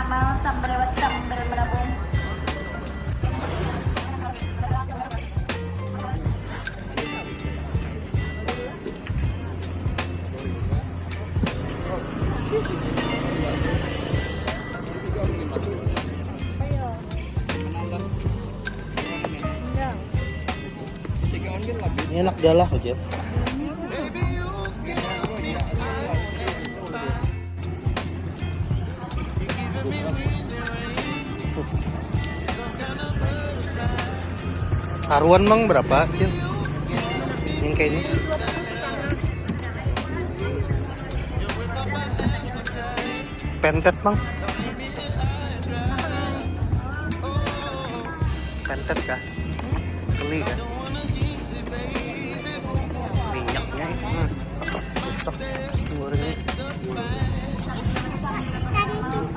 mau sambal lewat sambal menabung. Enak galah aja. Taruhan mang berapa? Cil? Yang kayak ini. Pentet mang. Pentet kah? Keli kah? Minyaknya itu. Besok. Gorengnya.